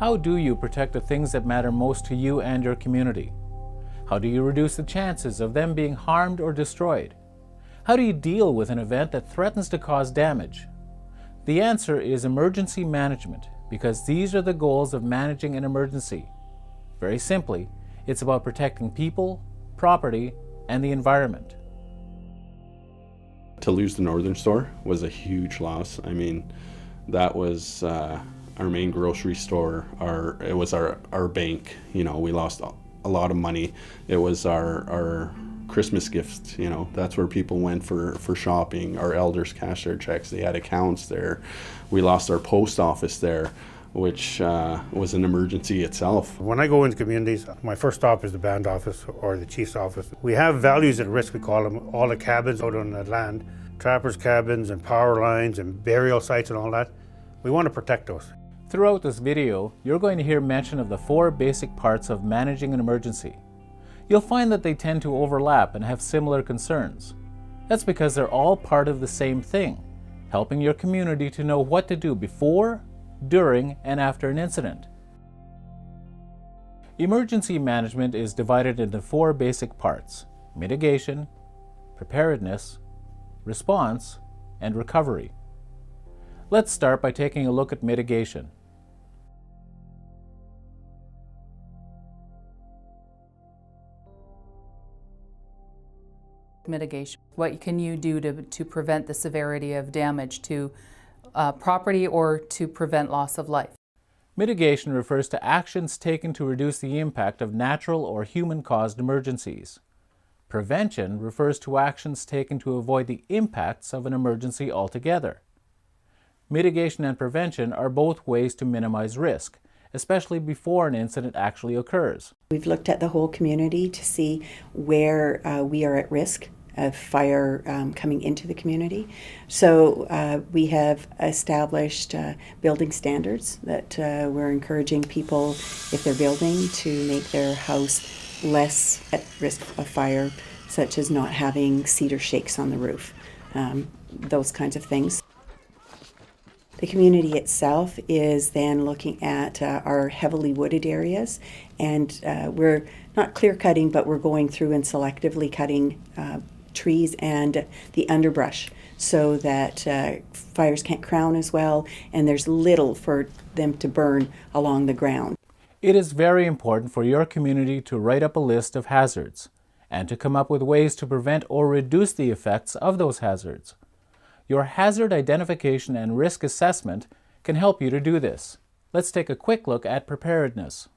How do you protect the things that matter most to you and your community? How do you reduce the chances of them being harmed or destroyed? How do you deal with an event that threatens to cause damage? The answer is emergency management, because these are the goals of managing an emergency. Very simply, it's about protecting people, property, and the environment. To lose the Northern store was a huge loss. I mean, that was our main grocery store. It was our bank. You know, we lost a lot of money. It was our Christmas gifts. You know, that's where people went for shopping. Our elders cashed their checks. They had accounts there. We lost our post office there, which was an emergency itself. When I go into communities, my first stop is the band office or the chief's office. We have values at risk, we call them, all the cabins out on the land, trappers' cabins and power lines and burial sites and all that. We want to protect those. Throughout this video, you're going to hear mention of the 4 basic parts of managing an emergency. You'll find that they tend to overlap and have similar concerns. That's because they're all part of the same thing, helping your community to know what to do before, during, and after an incident. Emergency management is divided into 4 basic parts: mitigation, preparedness, response, and recovery. Let's start by taking a look at mitigation. Mitigation. What can you do to prevent the severity of damage to property or to prevent loss of life? Mitigation refers to actions taken to reduce the impact of natural or human-caused emergencies. Prevention refers to actions taken to avoid the impacts of an emergency altogether. Mitigation and prevention are both ways to minimize risk, especially before an incident actually occurs. We've looked at the whole community to see where we are at risk of fire coming into the community. So we have established building standards that we're encouraging people, if they're building, to make their house less at risk of fire, such as not having cedar shakes on the roof, those kinds of things. The community itself is then looking at our heavily wooded areas, and we're not clear cutting, but we're going through and selectively cutting trees and the underbrush so that fires can't crown as well, and there's little for them to burn along the ground. It is very important for your community to write up a list of hazards and to come up with ways to prevent or reduce the effects of those hazards. Your hazard identification and risk assessment can help you to do this. Let's take a quick look at preparedness.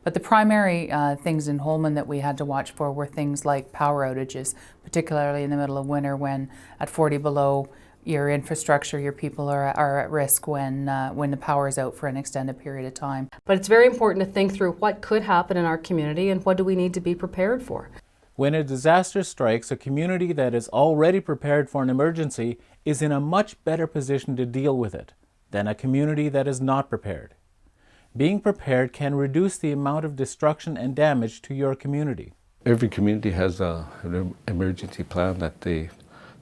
But the primary things in Holman that we had to watch for were things like power outages, particularly in the middle of winter when at 40 below, your infrastructure, your people are at risk when the power is out for an extended period of time. But it's very important to think through what could happen in our community and what do we need to be prepared for. When a disaster strikes, a community that is already prepared for an emergency is in a much better position to deal with it than a community that is not prepared. Being prepared can reduce the amount of destruction and damage to your community. Every community has an emergency plan that they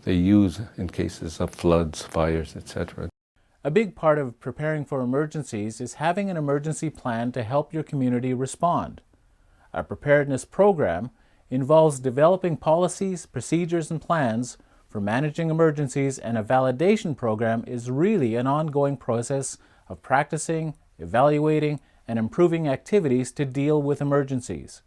use in cases of floods, fires, etc. A big part of preparing for emergencies is having an emergency plan to help your community respond. A preparedness program involves developing policies, procedures, and plans for managing emergencies, and a validation program is really an ongoing process of practicing, evaluating, and improving activities to deal with emergencies.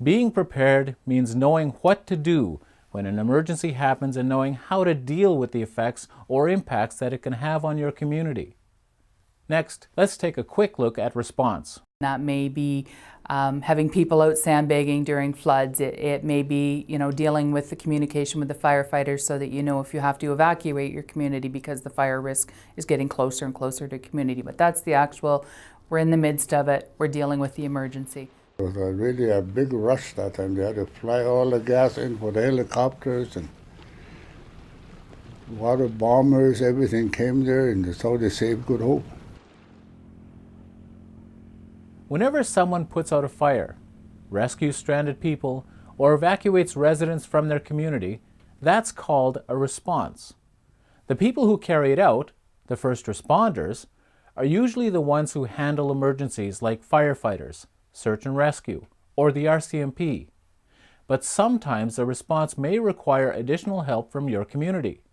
Being prepared means knowing what to do when an emergency happens and knowing how to deal with the effects or impacts that it can have on your community. Next, let's take a quick look at response. That may be having people out sandbagging during floods. It may be, dealing with the communication with the firefighters so that you know if you have to evacuate your community because the fire risk is getting closer and closer to community. But that's the actual, we're in the midst of it, we're dealing with the emergency. It was really a big rush that time. They had to fly all the gas in for the helicopters and water bombers, everything came there, and that's how they saved Good Hope. Whenever someone puts out a fire, rescues stranded people, or evacuates residents from their community, that's called a response. The people who carry it out, the first responders, are usually the ones who handle emergencies like firefighters, search and rescue, or the RCMP. But sometimes the response may require additional help from your community.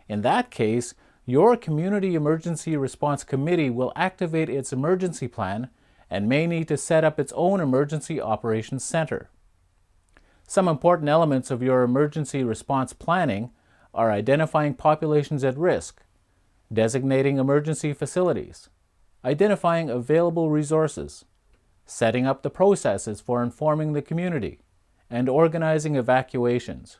In that case, your Community Emergency Response Committee will activate its emergency plan and may need to set up its own Emergency Operations Center. Some important elements of your emergency response planning are identifying populations at risk, designating emergency facilities, identifying available resources, setting up the processes for informing the community, and organizing evacuations.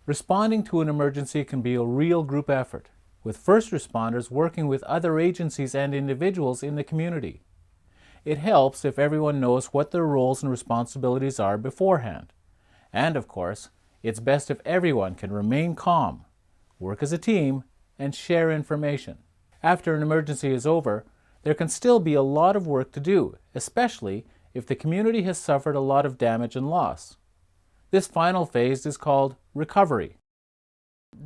Responding to an emergency can be a real group effort, with first responders working with other agencies and individuals in the community. It helps if everyone knows what their roles and responsibilities are beforehand. And of course, it's best if everyone can remain calm, work as a team, and share information. After an emergency is over, there can still be a lot of work to do, especially if the community has suffered a lot of damage and loss. This final phase is called recovery.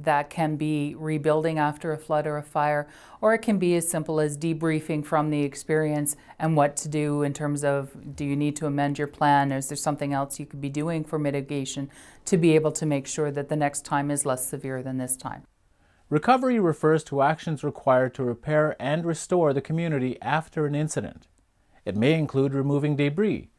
That can be rebuilding after a flood or a fire, or it can be as simple as debriefing from the experience and what to do in terms of, do you need to amend your plan? Is there something else you could be doing for mitigation to be able to make sure that the next time is less severe than this time? Recovery refers to actions required to repair and restore the community after an incident. It may include removing debris,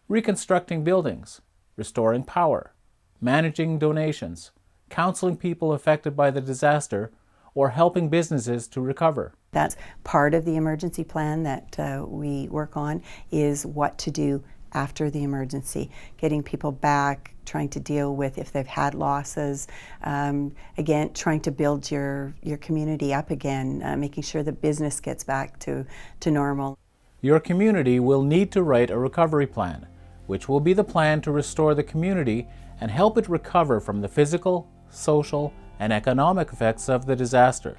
reconstructing buildings, restoring power, managing donations, counseling people affected by the disaster, or helping businesses to recover. That's part of the emergency plan that we work on, is what to do after the emergency, getting people back, trying to deal with if they've had losses, again, trying to build your community up again, making sure the business gets back to normal. Your community will need to write a recovery plan, which will be the plan to restore the community and help it recover from the physical, social, and economic effects of the disaster.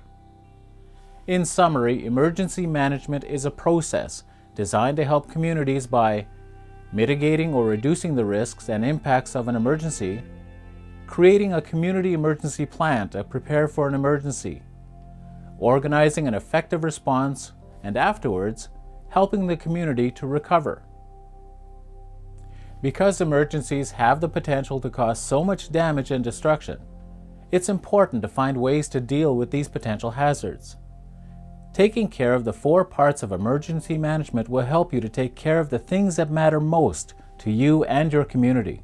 In summary, emergency management is a process designed to help communities by mitigating or reducing the risks and impacts of an emergency, creating a community emergency plan to prepare for an emergency, organizing an effective response, and afterwards, helping the community to recover. Because emergencies have the potential to cause so much damage and destruction, it's important to find ways to deal with these potential hazards. Taking care of the 4 parts of emergency management will help you to take care of the things that matter most to you and your community.